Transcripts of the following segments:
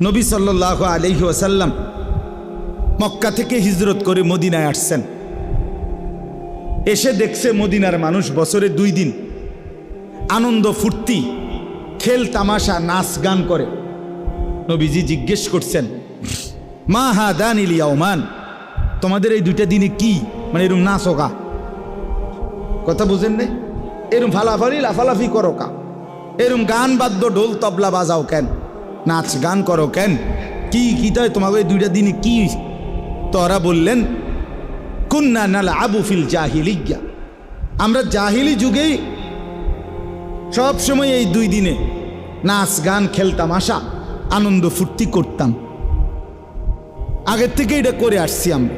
নবী সাল্লাল্লাহু আলাইহি ওয়াসাল্লাম মক্কা থেকে হিজরত করে মদিনায় আসছেন। এসে দেখছে মদিনার মানুষ বছরে 2 দিন আনন্দ ফুর্তি খেল তামাশা নাচ গান করে। নবীজি জিজ্ঞেস করছেন, মা হাদানিল ইয়াউমান, তোমাদের এই 2টা দিনে কি, মানে এরকম নাচ হোকা, কথা বুঝেন নাই? এরকম ফালাফালি লাফালাফি করো কা, এরকম গান বাদ্য ঢোল তবলা বাজাও কেন, নাচ গান করো কেন, কি কি তাই তোমাকে এই 2টা দিনে কি? তো ওরা বললেন, কুন্না নালআবু ফিল জাহিলিয়্যা, আমরা জাহিলি যুগেই সব সময় এই 2 দিনে নাচ গান খেলতাম, আসা আনন্দ ফুর্তি করতাম, আগের থেকে এটা করে আসছি আমরা।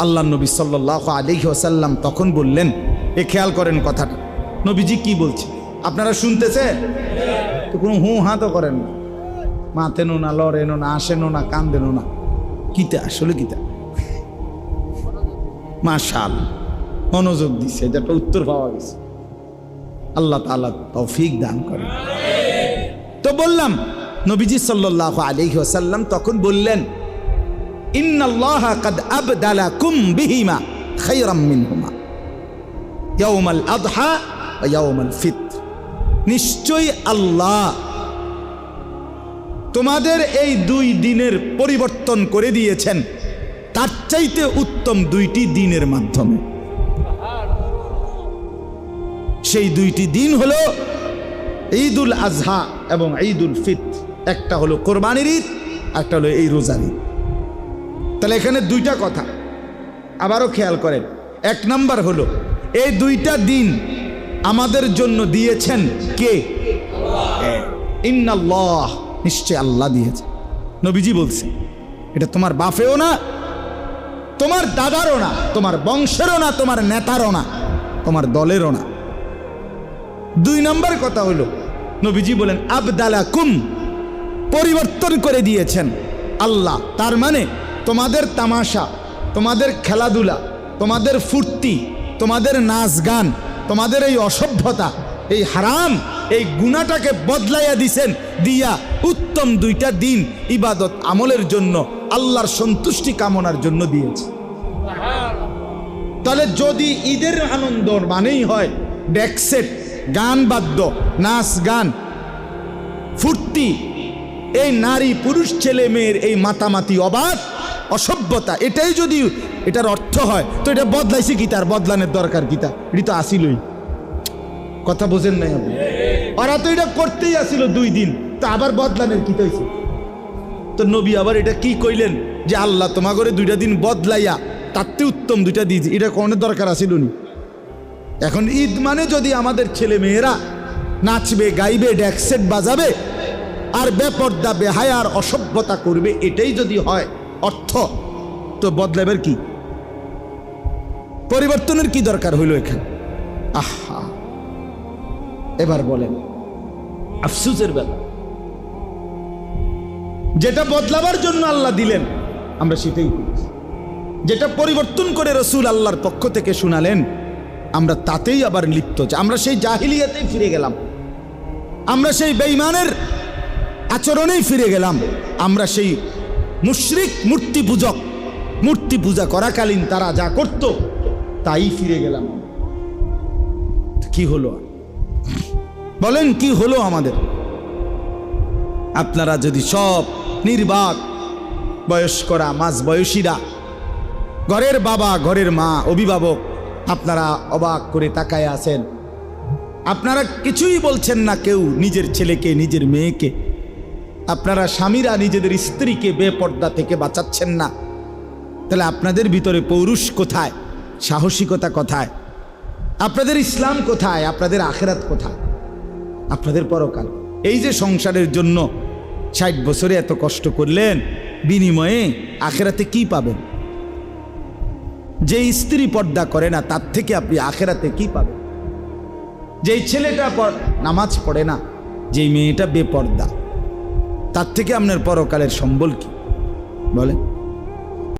আল্লাহ নবী সাল্লাল্লাহু আলাইহি ওয়াসাল্লাম তখন বললেন, এ খেয়াল করেন কথাটা, নবীজি কি বলছে আপনারা শুনতেছে? তো কোনো হু হা তো করেন না, মাথেনো না, লড়েনো না, আসেনো না, কান্দেনো না, কিতা আসলে কিতা? মাশাআল্লাহ, মনোযোগ দিছে, এটা একটা উত্তর পাওয়া গেছে। আল্লাহ তাআলা তৌফিক দান করেন। তো বললাম, নবীজি সাল্লাল্লাহু আলাইহি ওয়াসাল্লাম তখন বললেন, ইন্নাল্লাহা কাদ আবদালাকুম বিহিমা খায়রাম মিনহুমা ইয়াউমাল আযহা ওয়া ইয়াউমাল ফিতর, নিশ্চয়ই আল্লাহ তোমাদের এই 2 দিনের পরিবর্তন করে দিয়েছেন তার চাইতে উত্তম 2টি দিনের মাধ্যমে। সেই 2টি দিন হলো ঈদুল আজহা এবং ঈদুল ফিতর। একটা হলো কোরবানির ঈদ, একটা হলো এই রোজার ঈদ। তাহলে এখানে 2টা কথা আবারও খেয়াল করেন। 1 নাম্বার হলো এই 2টা দিন আমাদের জন্য দিয়েছেন কে? ইন্নাল্লাহ, নিশ্চয় আল্লাহ দিয়েছে। নবীজি বলছে, এটা তোমার বাপেও না, তোমার দাদারও না, তোমার বংশেরও না, তোমার নেতারও না, তোমার দলেরও না। 2 নাম্বার কথা হলো নবীজি বলেন আবদালাকুম, পরিবর্তন করে দিয়েছেন আল্লাহ। তার মানে তোমাদের তামাশা, তোমাদের খেলাধুলা, তোমাদের ফুর্তি, তোমাদের নাচ গান, তোমাদের এই অসভ্যতা, এই হারাম, এই গুনাহটাকে বদলাইয়া দিছেন, দিয়া উত্তম 2টা দিন ইবাদত আমলের জন্য, আল্লাহর সন্তুষ্টি কামনার জন্য দিয়েছে। তাহলে যদি ঈদের আনন্দ মানেই হয় ডেকসেট, গান বাদ্য, নাচ গান, ফুর্তি, এই নারী পুরুষ ছেলে মেয়ের এই মাতামাতি অবাধ অসভ্যতা, এটাই যদি এটার অর্থ হয়, তো এটা বদলাইছে কি? তার বদলানোর দরকার কি? তা এটা তো আসিলই, কথা বোঝেন নাই আপনি? ওরা তো এটা করতেই আসিল 2 দিন, তা আবার বদলানোর কি হয়েছে? তো নবী আবার এটা কি কইলেন যে আল্লাহ তোমা করে 2টা দিন বদলাইয়া তাতে উত্তম 2টা দিয়েছে, এটা কোনো দরকার আসিল নি? এখন ঈদ মানে যদি আমাদের ছেলে মেয়েরা নাচবে, গাইবে, ডেকসেট বাজাবে আর বেপর্দা বেহায়ার অসভ্যতা করবে, এটাই যদি হয় অর্থ, তো বদলাবের কি, পরিবর্তনের কি দরকার হইল এখানে? আহা, এবার বলেন আফসোসের বেলা, যেটা বদলাবার জন্য আল্লাহ দিলেন আমরা সেটাই করেছি, যেটা পরিবর্তন করে রসুল আল্লাহর পক্ষ থেকে শুনালেন আমরা তাতেই আবার লিপ্ত। আমরা সেই জাহিলিয়াতেই ফিরে গেলাম, আমরা সেই বেঈমানের আচরণেই ফিরে গেলাম, আমরা সেই মুশরিক মূর্তি পূজক, মূর্তি পূজা করাকালীন তারা যা করত তাই ফিরে গেলাম। কি হলো বলেন, কি হলো আমাদের? আপনারা যদি সব নির্বাক বয়স্করা, মাঝ বয়সীরা, ঘরের বাবা, ঘরের মা, অভিভাবক, আপনারা অবাক করে তাকায় আছেন, আপনারা কিছুই বলছেন না কেউ নিজের ছেলেকে, নিজের মেয়েকে, আপনারা স্বামীরা নিজেদের স্ত্রীকে বেপর্দা থেকে বাঁচাচ্ছেন না, তাহলে আপনাদের ভিতরে পৌরুষ কোথায়? সাহসিকতা কোথায়? আপনাদের ইসলাম কোথায়? আপনাদের আখিরাত কোথায়? আপনাদের পরকাল? এই যে সংসারের জন্য 60 বছরে এত কষ্ট করলেন, বিনিময়ে আখিরাতে কি পাবেন? যে স্ত্রী পর্দা করে না তার থেকে আপনি আখিরাতে কি পাবেন? যেই ছেলেটা নামাজ পড়ে না, যেই মেয়েটা বেপর্দা, তার থেকে আপনার পরকালের সম্বল কি বলেন?